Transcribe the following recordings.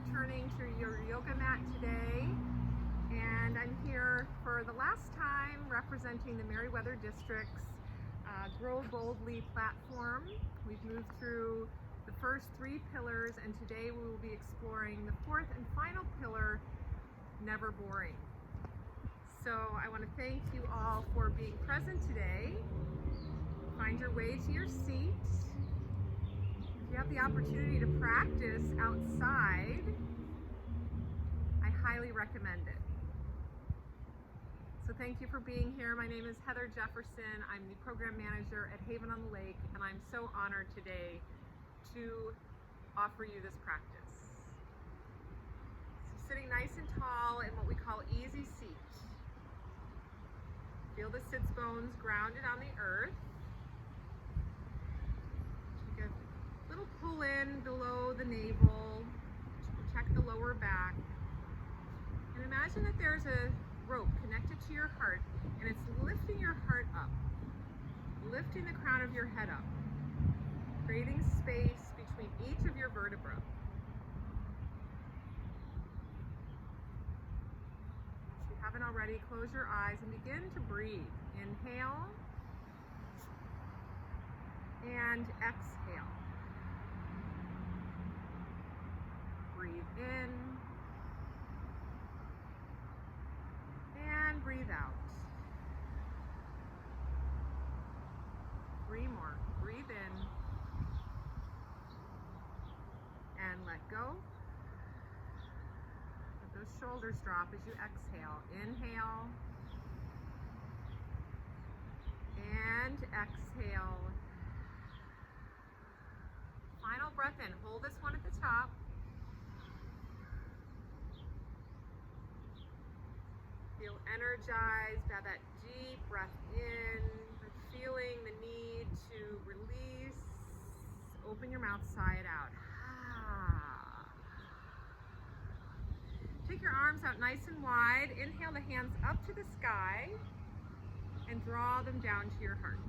returning to your yoga mat today, and I'm here for the last time representing the Meriwether District's Grow Boldly platform. We've moved through the first 3 pillars, and today we will be exploring the 4th and final pillar, never boring. So I want to thank you all for being present today. Find your way to your seat. If you have the opportunity to practice outside, I highly recommend it. So thank you for being here. My name is Heather Jefferson. I'm the program manager at Haven on the Lake, and I'm so honored today to offer you this practice. So sitting nice and tall in what we call easy seat. Feel the sits bones grounded on the earth. Take a little pull in below the navel to protect the lower back. And imagine that there's a rope connected to your heart, and it's lifting your heart up, lifting the crown of your head up, creating space between each of your vertebrae. Haven't already, close your eyes and begin to breathe. Inhale and exhale. Breathe in and breathe out. 3 more. Breathe in and let go. Those shoulders drop as you exhale. Inhale and exhale. Final breath in. Hold this one at the top. Feel energized. Have that deep breath in, but feeling the need to release. Open your mouth, sigh it out. Take your arms out nice and wide. Inhale the hands up to the sky and draw them down to your heart.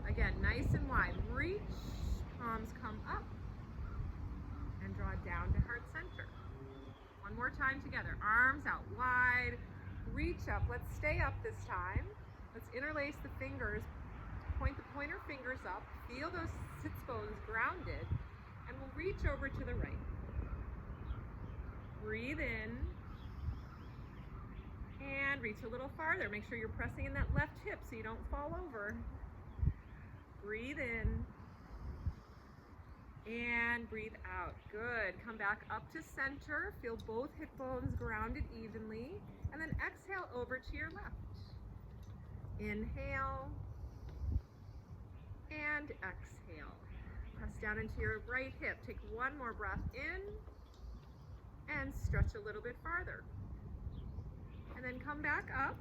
Again, nice and wide. Reach, palms come up and draw down to heart center. One more time together. Arms out wide. Reach up. Let's stay up this time. Let's interlace the fingers. Point the pointer fingers up. Feel those sits bones grounded, and we'll reach over to the right. Breathe in and reach a little farther. Make sure you're pressing in that left hip so you don't fall over. Breathe in and breathe out. Good. Come back up to center. Feel both hip bones grounded evenly. And then exhale over to your left. Inhale and exhale. Press down into your right hip. Take one more breath in and stretch a little bit farther. And then come back up.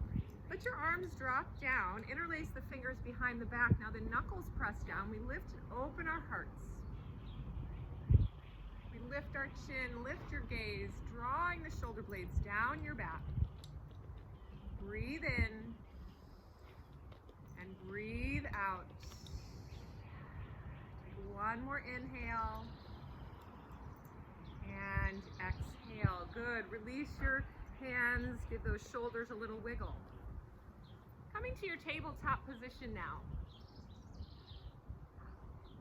Let your arms drop down. Interlace the fingers behind the back. Now the knuckles press down. We lift and open our hearts. We lift our chin, lift your gaze, drawing the shoulder blades down your back. Breathe in and breathe out. Take one more inhale and exhale. Good. Release your hands. Give those shoulders a little wiggle. Coming to your tabletop position now.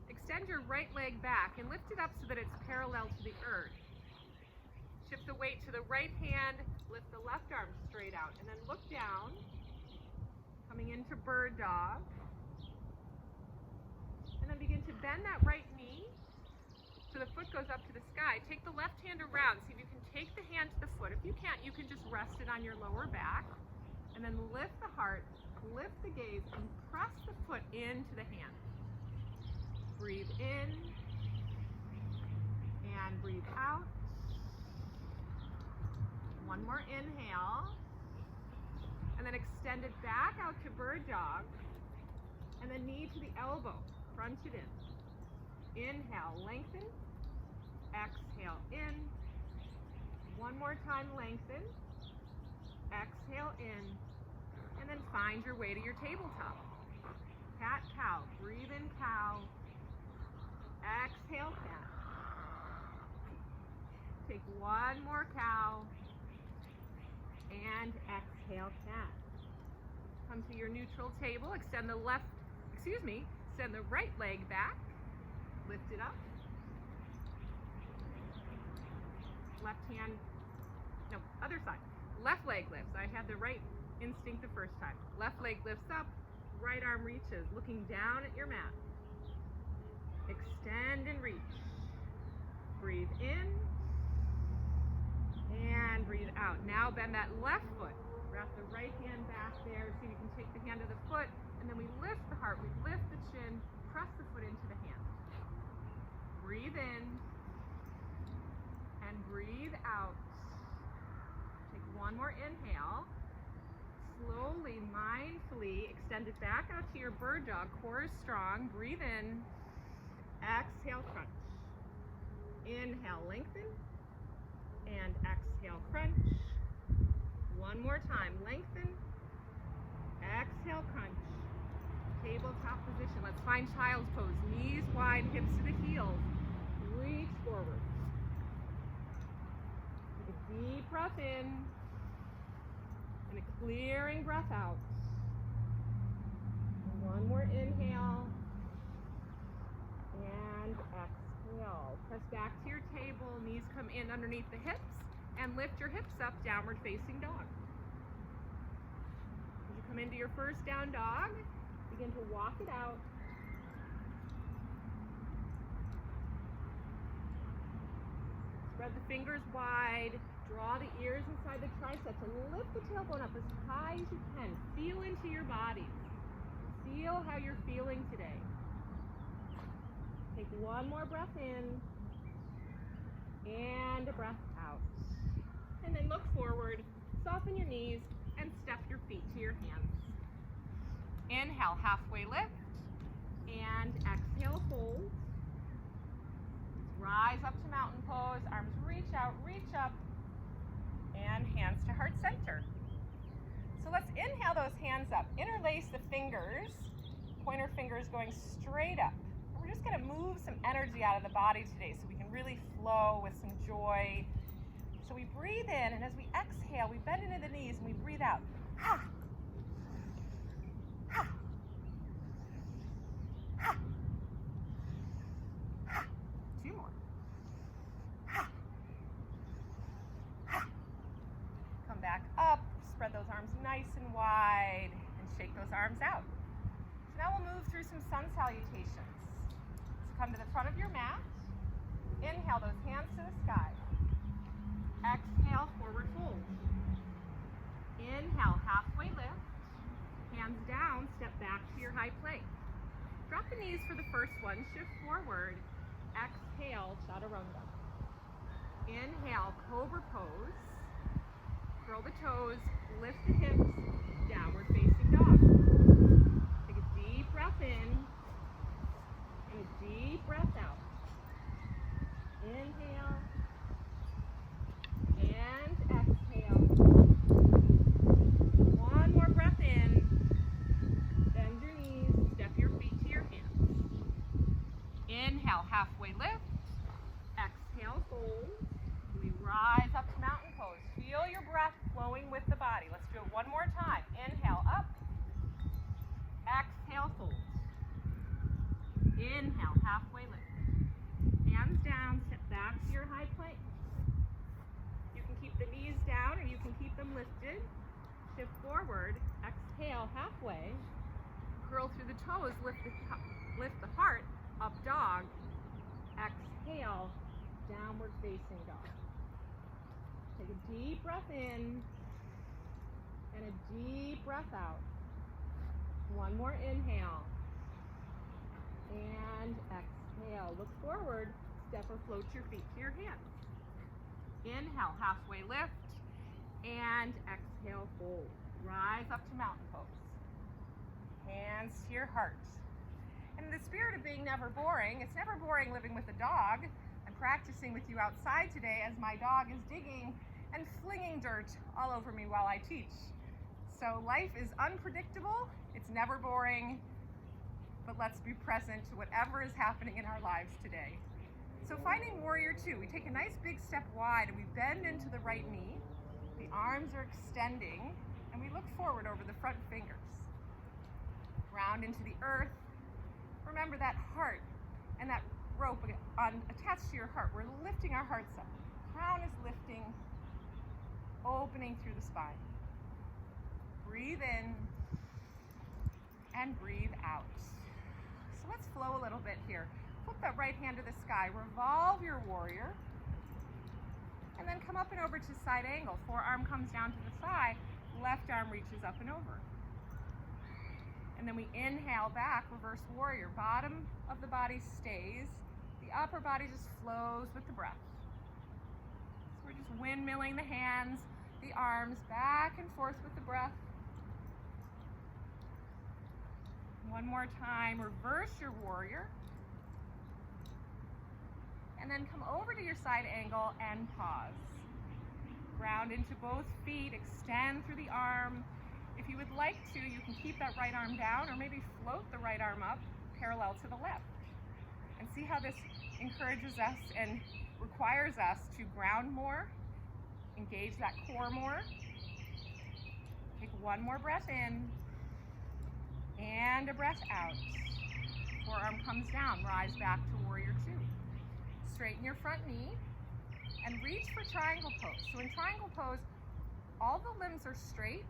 Extend your right leg back and lift it up so that it's parallel to the earth. Shift the weight to the right hand. Lift the left arm straight out. And then look down. Coming into bird dog. And then begin to bend that right knee so the foot goes up to the sky. Take the left hand around. See if you can take the hand to the foot. If you can't, you can just rest it on your lower back. And then lift the heart, lift the gaze, and press the foot into the hand. Breathe in and breathe out. One more inhale. And then extend it back out to bird dog. And then knee to the elbow. Crunch it in. Inhale, lengthen. Exhale in. One more time, lengthen. Exhale in. And then find your way to your tabletop. Cat, cow. Breathe in, cow. Exhale, cat. Take one more cow. And exhale, cat. Come to your neutral table. Extend the right leg back. Lift it up. Left hand, no, other side. Left leg lifts. I had the right instinct the first time. Left leg lifts up, right arm reaches, looking down at your mat. Extend and reach. Breathe in and breathe out. Now bend that left foot. Wrap the right hand back there so you can take the hand to the foot, and then we lift the heart, we lift the chin, press the foot into the hand. Breathe in and breathe out. Take one more inhale. Slowly, mindfully extend it back out to your bird dog. Core is strong. Breathe in. Exhale, crunch. Inhale, lengthen. And exhale, crunch. One more time. Lengthen. Exhale, crunch. Tabletop position. Let's find child's pose. Knees wide, hips to the heels. Reach forward. Take a deep breath in. And a clearing breath out. One more inhale. And exhale. Press back to your table. Knees come in underneath the hips. And lift your hips up, downward facing dog. As you come into your first down dog, begin to walk it out. Spread the fingers wide. Draw the ears inside the triceps and lift the tailbone up as high as you can. Feel into your body. Feel how you're feeling today. Take one more breath in and a breath out. And then look forward, soften your knees, and step your feet to your hands. Inhale, halfway lift, and exhale, fold. Rise up to mountain pose, arms reach out, reach up, and hands to heart center. So let's inhale those hands up. Interlace the fingers, pointer fingers going straight up. We're just going to move some energy out of the body today so we can really flow with some joy. So we breathe in, and as we exhale, we bend into the knees and we breathe out. Ha! Ha! Ha! Ha! Two more. Ha! Ha! Come back up, spread those arms nice and wide, and shake those arms out. So now we'll move through some sun salutations. So come to the front of your mat. Inhale those hands to the sky. Exhale, forward fold. Inhale, halfway lift. Hands down, step back to your high plank. Drop the knees for the first one, shift forward. Exhale, chaturanga. Inhale, cobra pose. Curl the toes, lift the hips, downward facing dog. Take a deep breath in and a deep breath out. Inhale and exhale. One more breath in. Bend your knees, step your feet to your hands. Inhale, halfway lift. Exhale, fold. We rise up to mountain pose. Feel your breath flowing with the body. Let's do it one more time. Inhale, up. Exhale, fold. Inhale, halfway lift. Hands down, step back to your high plank. You can keep the knees down or you can keep them lifted. Shift forward, exhale halfway. Curl through the toes, lift the heart, up dog. Exhale, downward facing dog. Take a deep breath in and a deep breath out. One more inhale. And exhale. Look forward. Step or float your feet to your hands. Inhale, halfway lift. And exhale, fold. Rise up to mountain pose. Hands to your heart. And in the spirit of being never boring, it's never boring living with a dog. I'm practicing with you outside today as my dog is digging and flinging dirt all over me while I teach. So life is unpredictable. It's never boring. But let's be present to whatever is happening in our lives today. So finding warrior two, we take a nice big step wide and we bend into the right knee. The arms are extending and we look forward over the front fingers. Ground into the earth. Remember that heart and that rope attached to your heart. We're lifting our hearts up. Crown is lifting, opening through the spine. Breathe in and breathe out. So let's flow a little bit here. Flip that right hand to the sky. Revolve your warrior. And then come up and over to side angle. Forearm comes down to the thigh. Left arm reaches up and over. And then we inhale back, reverse warrior. Bottom of the body stays. The upper body just flows with the breath. So we're just windmilling the hands, the arms back and forth with the breath. One more time, reverse your warrior. And then come over to your side angle and pause. Ground into both feet, extend through the arm. If you would like to, you can keep that right arm down or maybe float the right arm up parallel to the left. And see how this encourages us and requires us to ground more, engage that core more. Take one more breath in and a breath out. Forearm comes down, rise back to warrior two. Straighten your front knee and reach for triangle pose. So in triangle pose, all the limbs are straight,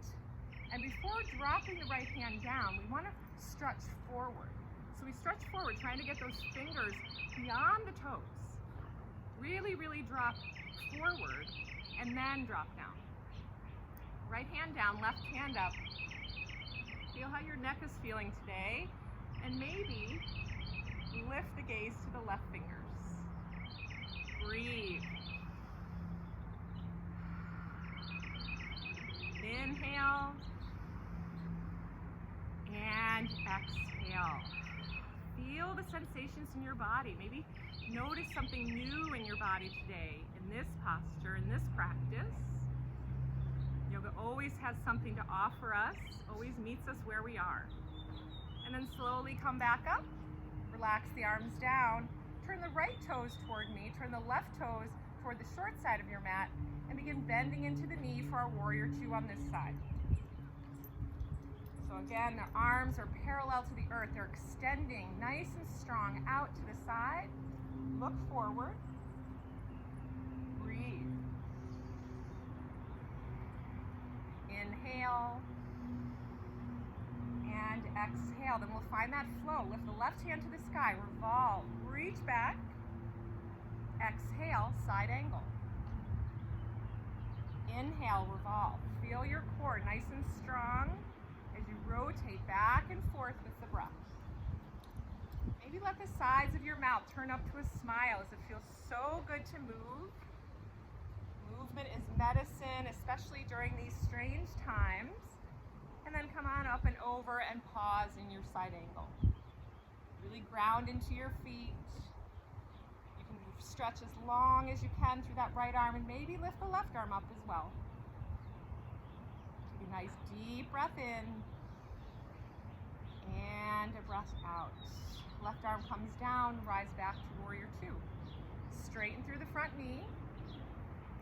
and before dropping the right hand down, we want to stretch forward. So we stretch forward, trying to get those fingers beyond the toes. Really, really drop forward and then drop down. Right hand down, left hand up. Feel how your neck is feeling today, and maybe lift the gaze to the left fingers. Breathe. Inhale and exhale. Feel the sensations in your body. Maybe notice something new in your body today in this posture, in this practice. Yoga always has something to offer us, always meets us where we are. And then slowly come back up, relax the arms down, turn the right toes toward me, turn the left toes toward the short side of your mat, and begin bending into the knee for our warrior two on this side. So again, the arms are parallel to the earth. They're extending nice and strong out to the side. Look forward. Breathe. Inhale and exhale. Then we'll find that flow. Lift the left hand to the sky. Revolve. Reach back. Exhale, side angle. Inhale, revolve. Feel your core nice and strong as you rotate back and forth with the breath. Maybe let the sides of your mouth turn up to a smile as it feels so good to move. Movement is medicine, especially during these strange times. And then come on up and over and pause in your side angle. Really ground into your feet. You can stretch as long as you can through that right arm and maybe lift the left arm up as well. Take a nice deep breath in and a breath out. Left arm comes down, rise back to warrior two. Straighten through the front knee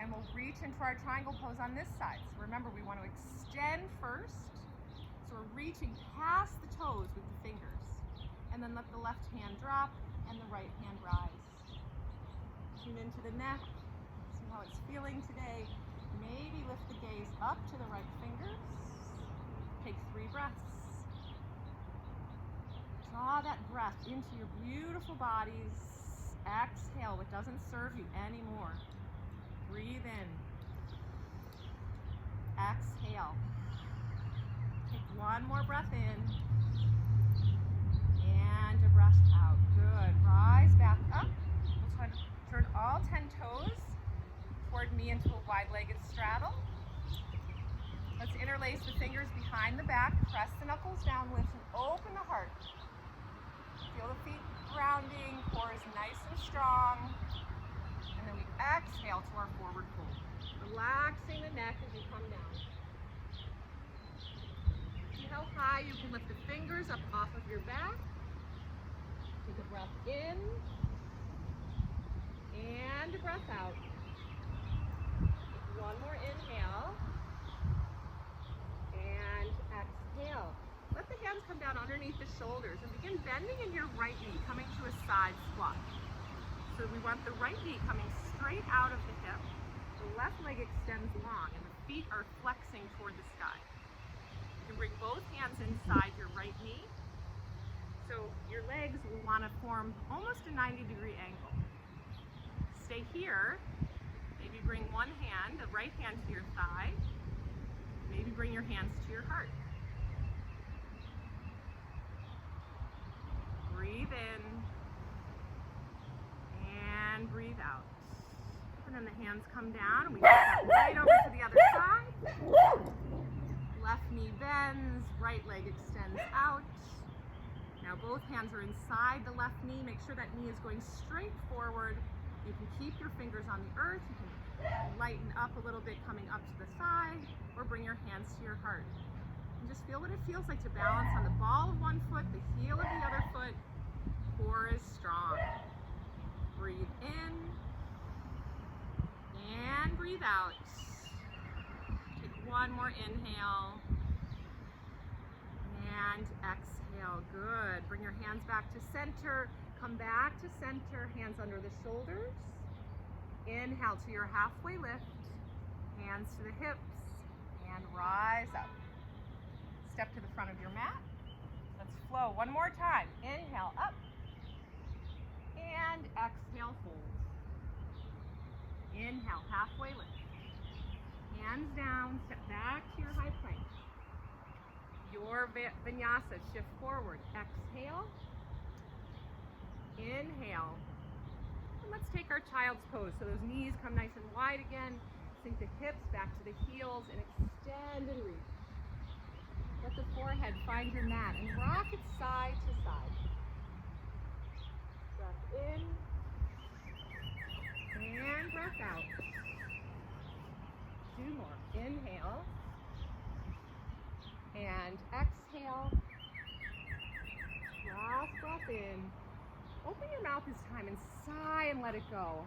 and we'll reach into our triangle pose on this side. So remember, we want to extend first. So we're reaching past the toes with the fingers. And then let the left hand drop and the right hand rise. Tune into the neck, see how it's feeling today. Maybe lift the gaze up to the right fingers. Take 3 breaths. Draw that breath into your beautiful bodies. Exhale what doesn't serve you anymore. Breathe in. Exhale. Take 1 more breath in. And a breath out. Good. Rise back up. We'll try to turn all 10 toes toward me into a wide-legged straddle. Let's interlace the fingers behind the back. Press the knuckles down, lift and open the heart. Feel the feet grounding, core is nice and strong. And then we exhale to our forward fold. Relaxing the neck as you come down. See how high you can lift the fingers up off of your back. Take a breath in and a breath out. One more inhale. And exhale. Let the hands come down underneath the shoulders and begin bending in your right knee, coming to a side squat. So we want the right knee coming straight out of the hip. The left leg extends long and the feet are flexing toward the sky. You can bring both hands inside your right knee. So your legs will want to form almost a 90-degree angle. Stay here. Maybe bring one hand, the right hand to your thigh. Maybe bring your hands to your heart. Breathe in and breathe out. And then the hands come down and we take that right over to the other side. Left knee bends, right leg extends out. Now both hands are inside the left knee. Make sure that knee is going straight forward. You can keep your fingers on the earth. You can lighten up a little bit coming up to the side, or bring your hands to your heart. And just feel what it feels like to balance on the ball of one foot, the heel of the other foot. Core is strong. Breathe in and breathe out. Take one more inhale and exhale. Good. Bring your hands back to center. Come back to center, hands under the shoulders. Inhale to your halfway lift, hands to the hips, and rise up. Step to the front of your mat. Let's flow one more time. Inhale up, and exhale, fold. Inhale, halfway lift. Hands down, step back to your high plank. Your vinyasa, shift forward. Exhale, inhale. And let's take our child's pose. So those knees come nice and wide again. Sink the hips back to the heels and extend and reach. Let the forehead find your mat and rock it side to side. Breath in and breath out. Two more. Inhale and exhale. Last breath in. Open your mouth this time and sigh and let it go.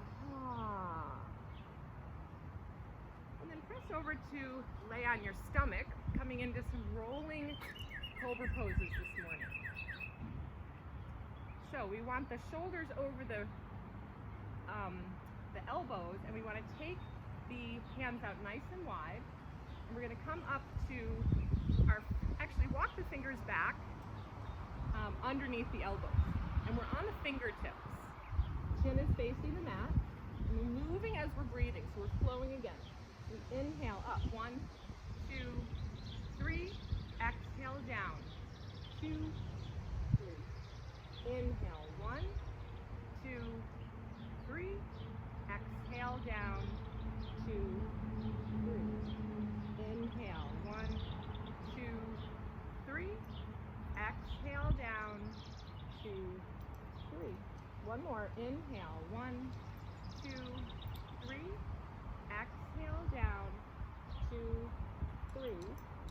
And then press over to lay on your stomach, coming into some rolling cobra poses this morning. So we want the shoulders over the elbows, and we want to take the hands out nice and wide. And we're going to come up to actually walk the fingers back underneath the elbows. And we're on the fingertips. Chin is facing the mat. And we're moving as we're breathing, so we're flowing again. We inhale up. 1, 2, 3. Exhale down. 2, 3. Inhale. 1, 2, 3. Exhale down. 2, 3. Inhale. 1, 2, 3. Exhale down. 2, 3. One more. Inhale. 1, 2, 3. Exhale down. 2, 3.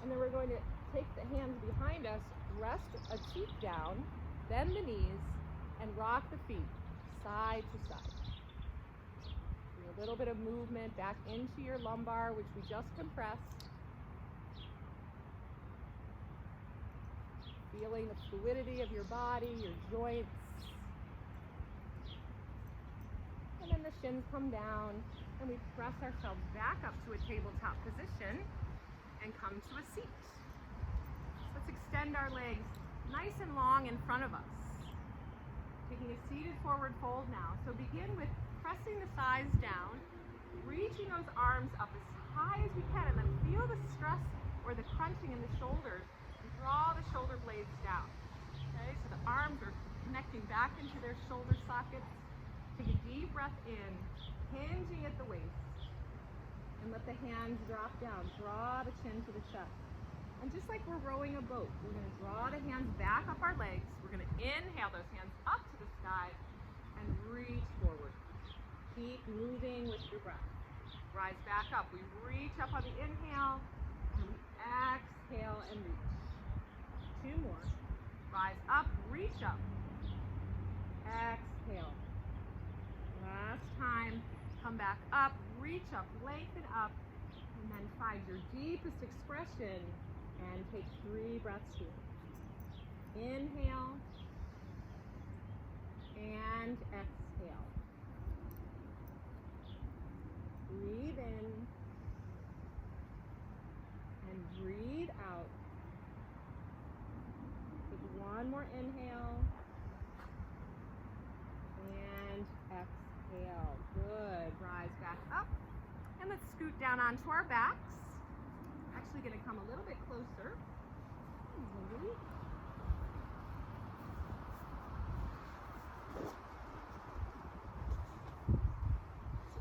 And then we're going to take the hands behind us, rest a cheek down, bend the knees, and rock the feet side to side. Do a little bit of movement back into your lumbar, which we just compressed. Feeling the fluidity of your body, your joints. And then the shins come down, and we press ourselves back up to a tabletop position and come to a seat. Let's extend our legs nice and long in front of us. Taking a seated forward fold now. So begin with pressing the thighs down, reaching those arms up as high as we can, and then feel the stress or the crunching in the shoulders. Draw the shoulder blades down. Okay, so the arms are connecting back into their shoulder sockets. Take a deep breath in, hinging at the waist. And let the hands drop down. Draw the chin to the chest. And just like we're rowing a boat, we're going to draw the hands back up our legs. We're going to inhale those hands up to the sky and reach forward. Keep moving with your breath. Rise back up. We reach up on the inhale, and we exhale and reach. 2 more. Rise up, reach up. Exhale. Last time. come back up, reach up, lengthen up, and then find your deepest expression and take 3 breaths here. Inhale and exhale. Breathe in and breathe out. Take 1 more inhale and exhale. Good. Rise back up and let's scoot down onto our backs. Actually going to come a little bit closer.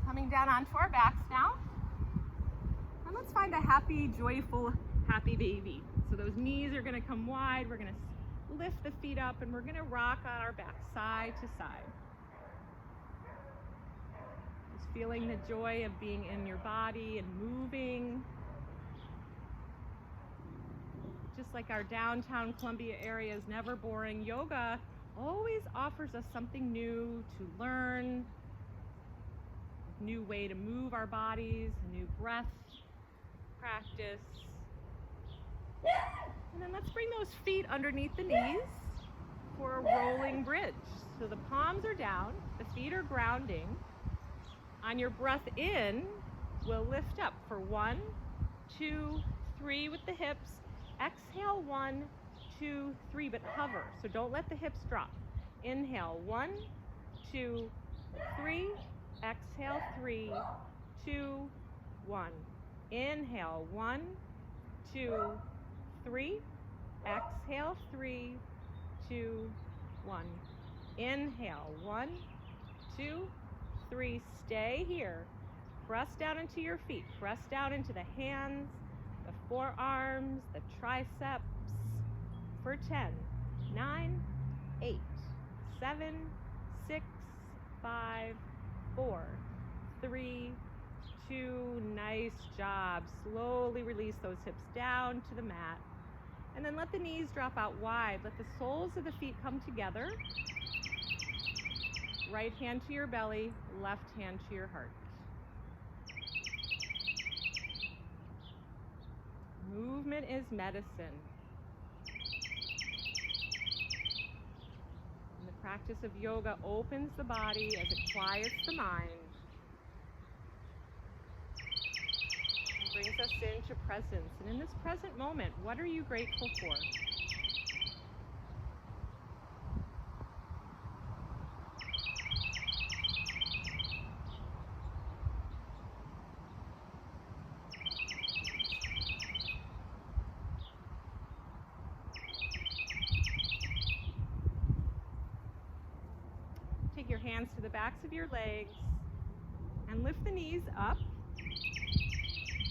Coming down onto our backs now. And let's find a happy, joyful, happy baby. So those knees are going to come wide. We're going to lift the feet up and we're going to rock on our back side to side. Just feeling the joy of being in your body and moving. Just like our downtown Columbia area is never boring, yoga always offers us something new to learn, a new way to move our bodies, a new breath practice. And then let's bring those feet underneath the knees for a rolling bridge. So the palms are down, the feet are grounding. On your breath in, we'll lift up for 1, 2, 3 with the hips. Exhale 1, 2, 3, but hover. So don't let the hips drop. Inhale 1, 2, 3. Exhale 3, 2, 1. Inhale 1, 2, 3. Exhale 3, 2, 1. Inhale 1, 2, 3. Stay here. Press down into your feet. Press down into the hands, the forearms, the triceps for 10, 9, 8, 7, 6, 5, 4, 3, 2, nice job. Slowly release those hips down to the mat. And then let the knees drop out wide. Let the soles of the feet come together. Right hand to your belly, left hand to your heart. Movement is medicine. And the practice of yoga opens the body as it quiets the mind. And brings us into presence. And in this present moment, what are you grateful for? Take your hands to the backs of your legs and lift the knees up.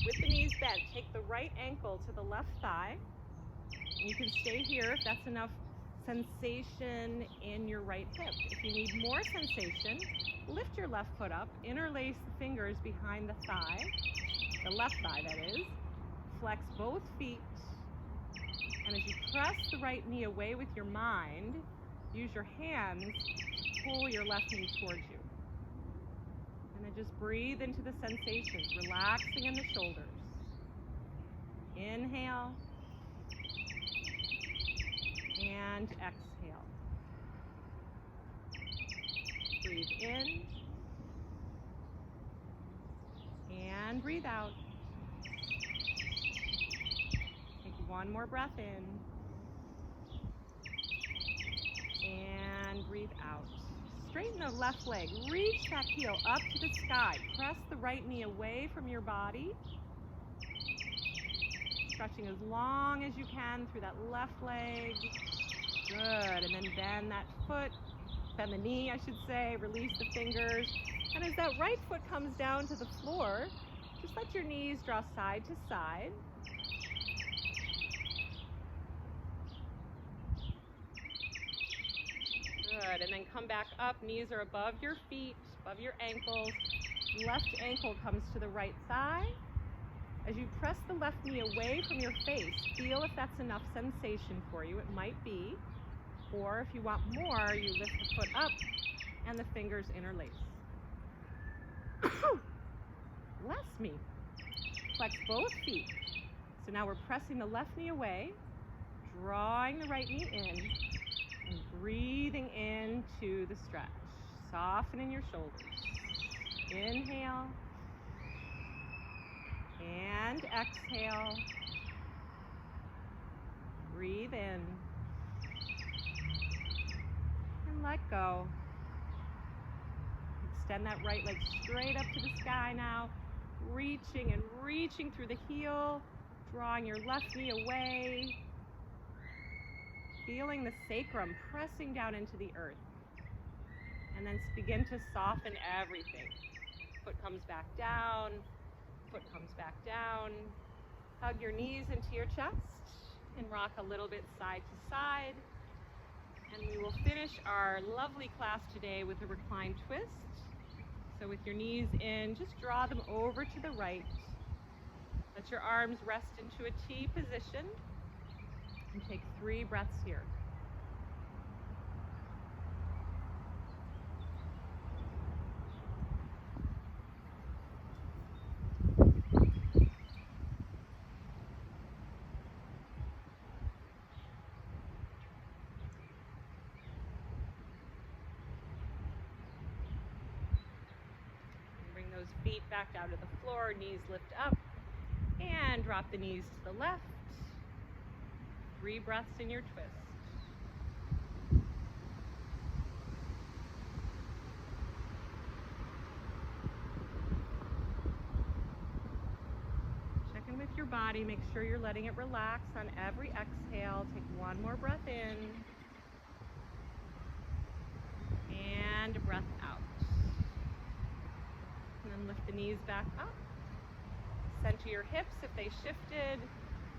With the knees bent, take the right ankle to the left thigh. And you can stay here if that's enough sensation in your right hip. If you need more sensation, lift your left foot up, interlace the fingers behind the thigh, the left thigh that is. Flex both feet. And as you press the right knee away with your mind, use your hands to pull your left knee towards you. And then just breathe into the sensations, relaxing in the shoulders. Inhale. And exhale. Breathe in. And breathe out. Take one more breath in. And breathe out. Straighten the left leg. Reach that heel up to the sky. Press the right knee away from your body. Stretching as long as you can through that left leg. Good. And then bend that foot. Bend the knee, I should say. Release the fingers. And as that right foot comes down to the floor, just let your knees draw side to side. Good, and then come back up. Knees are above your feet, above your ankles. Left ankle comes to the right thigh. As you press the left knee away from your face, feel if that's enough sensation for you. It might be. Or if you want more, you lift the foot up and the fingers interlace. Bless me. Flex both feet. So now we're pressing the left knee away, drawing the right knee in, and breathing into the stretch. Softening your shoulders. Inhale. And exhale. Breathe in. And let go. Extend that right leg straight up to the sky now. Reaching and reaching through the heel. Drawing your left knee away. Feeling the sacrum pressing down into the earth. And then begin to soften everything. Foot comes back down. Foot comes back down. Hug your knees into your chest and rock a little bit side to side. And we will finish our lovely class today with a reclined twist. So with your knees in, just draw them over to the right. Let your arms rest into a T position. And take 3 breaths here. Bring those feet back down to the floor, knees lift up, and drop the knees to the left. 3 breaths in your twist. Check in with your body. Make sure you're letting it relax on every exhale. Take 1 more breath in. And a breath out. And then lift the knees back up. Center your hips if they shifted.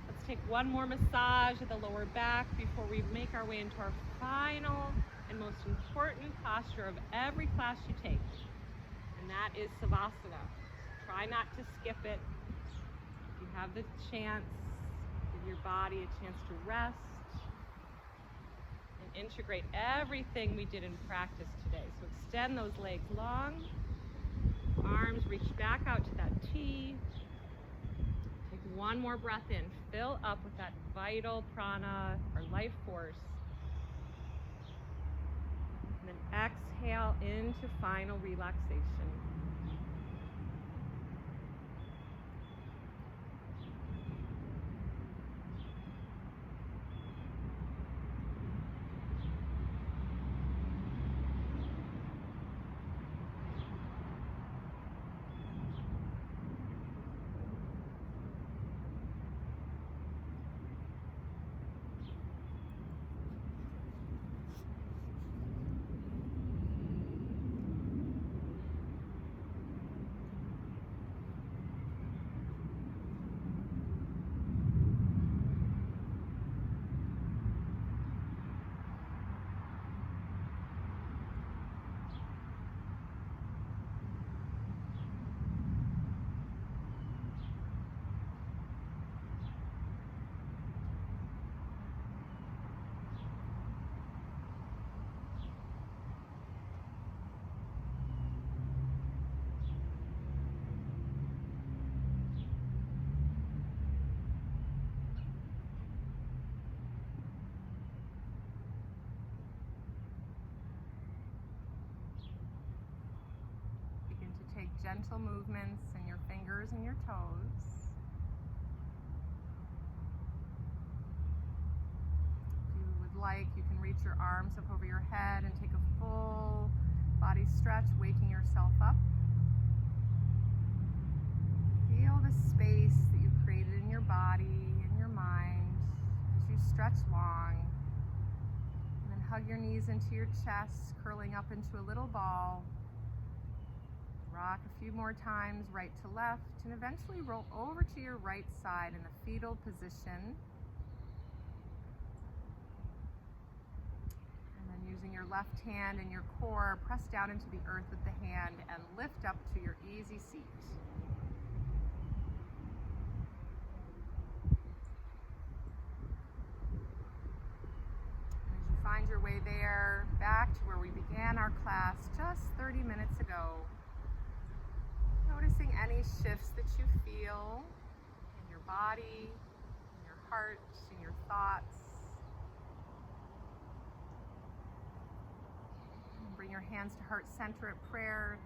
Let's take 1 more massage of the lower back before we make our way into our final and most important posture of every class you take. And that is Savasana. Try not to skip it. If you have the chance, give your body a chance to rest and integrate everything we did in practice today. So extend those legs long. Arms reach back out to that T. 1 more breath in. Fill up with that vital prana or life force. And then exhale into final relaxation. Gentle movements in your fingers and your toes. If you would like, you can reach your arms up over your head and take a full body stretch, waking yourself up. Feel the space that you've created in your body and your mind as you stretch long. And then hug your knees into your chest, curling up into a little ball. Rock a few more times, right to left, and eventually roll over to your right side in the fetal position. And then using your left hand and your core, press down into the earth with the hand and lift up to your easy seat. As you find your way there, back to where we began our class just 30 minutes ago, Noticing any shifts that you feel in your body, in your heart, in your thoughts. Bring your hands to heart center at prayer.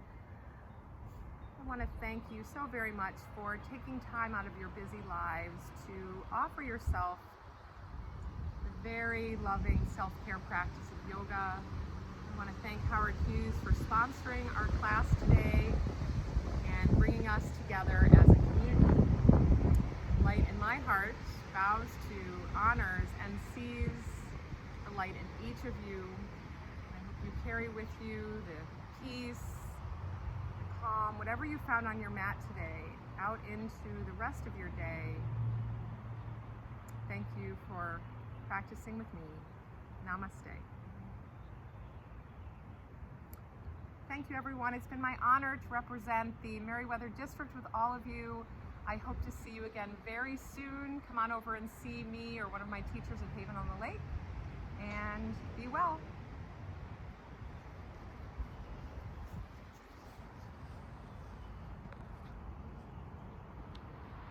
I want to thank you so very much for taking time out of your busy lives to offer yourself the very loving self-care practice of yoga. I want to thank Howard Hughes for sponsoring our class today and bringing us together as a community. Light in my heart vows to, honors, and sees the light in each of you. I hope you carry with you the peace, the calm, whatever you found on your mat today, out into the rest of your day. Thank you for practicing with me. Namaste. Thank you, everyone. It's been my honor to represent the Meriwether District with all of you. I hope to see you again very soon. Come on over and see me or one of my teachers at Haven on the Lake, and be well.